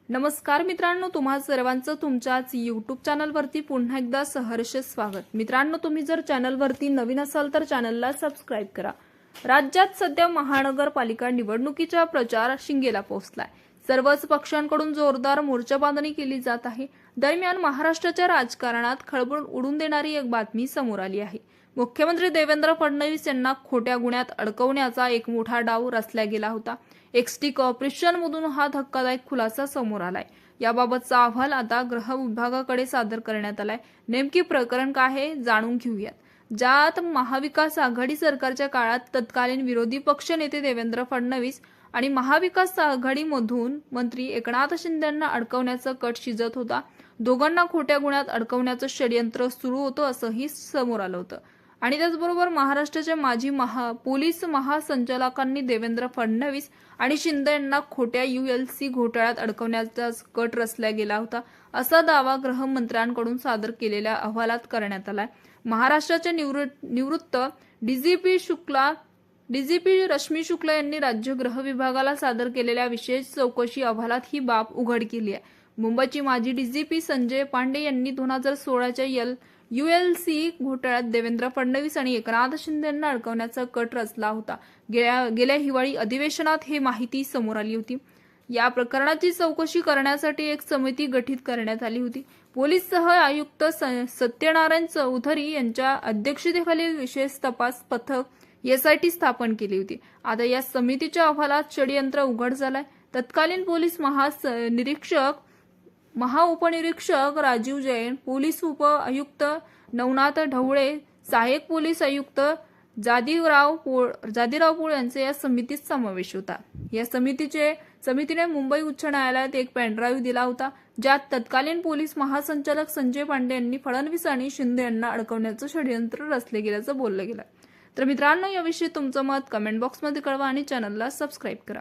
नमस्कार मित्रांनो, तुम्हा सर्वांचं तुमच्याच यूट्यूब चॅनलवरती पुन्हा एकदा सहर्ष स्वागत। मित्रांनो, तुम्ही जर चॅनलवरती नवीन असाल तर चॅनलला सबस्क्राइब करा। राज्यात सध्या महानगरपालिका निवडणुकीचा प्रचार शिंगेला पोहोचलाय। सर्वच पक्षांकडून जोरदार मोर्चाबांधणी केली जात आहे। दरम्यान महाराष्ट्राच्या राजकारणात खळबळ उडून देणारी एक बातमी समोर आली आहे। मुख्यमंत्री देवेंद्र फडणवीस यांना खोट्या गुन्ह्यात अडकवण्याचा एक मोठा डाव रचला गेला होता। एक्सटिक ऑपरेशनमधून हा धक्कादायक खुलासा समोर आलाय। याबाबतचा अहवाल आता गृह विभागाकडे सादर करण्यात आलाय। नेमकी प्रकरण काय आहे जाणून घेऊयात। ज्यात महाविकास आघाडी सरकारच्या काळात तत्कालीन विरोधी पक्ष नेते देवेंद्र फडणवीस आणि महाविकास आघाडीमधून मंत्री एकनाथ शिंदेंना अडकवण्याचा कट शिजत होता। दोघांना खोट्या गुन्ह्यात अडकवण्याचं षडयंत्र सुरू होतं असंही समोर आलं होतं। आणि त्याचबरोबर महाराष्ट्राच्या माजी पोलीस महासंचालकांनी देवेंद्र फडणवीस आणि शिंदे यांना खोट्या ULC घोटाळ्यात अडकवण्याचा कट रचला गेला होता असा दावा गृहमंत्र्यांकडून सादर केलेल्या अहवालात करण्यात आलाय। महाराष्ट्राचे निवृत्त डीजीपी रश्मी शुक्ला यांनी राज्य गृह विभागाला सादर केलेल्या विशेष चौकशी अहवालात ही बाब उघड केली आहे। मुंबईचे माजी DGP संजय पांडे यांनी 2016च्या ULC घोटाळ्यात देवेंद्र फडणवीस आणि एकनाथ शिंदे यांना अडकवण्याचा कट रचला होता। गेल्या हिवाळी अधिवेशनात ही माहिती समोर आली होती। या प्रकरणाची चौकशी करण्यासाठी एक समिती गठीत करण्यात आली होती। पोलीस सह आयुक्त सत्यनारायण चौधरी यांच्या अध्यक्षतेखाली विशेष तपास पथक SIT स्थापन केली होती। आता या समितीच्या अहवालात षडयंत्र उघड झालंय। तत्कालीन पोलीस महाउपनिरीक्षक राजीव जैन, पोलीस उप आयुक्त नवनाथ ढवळे, सहाय्यक पोलीस आयुक्त जादीराव पोळ यांचा या समितीत समावेश होता। या समितीने मुंबई उच्च न्यायालयात एक पेनड्राईव्ह दिला होता, ज्यात तत्कालीन पोलीस महासंचालक संजय पांडे यांनी फडणवीस आणि शिंदे यांना अडकवण्याचं षडयंत्र रचले गेल्याचं बोललं गेलं। तर मित्रांनो, याविषयी तुमचं मत कमेंट बॉक्समध्ये कळवा आणि चॅनलला सबस्क्राइब करा।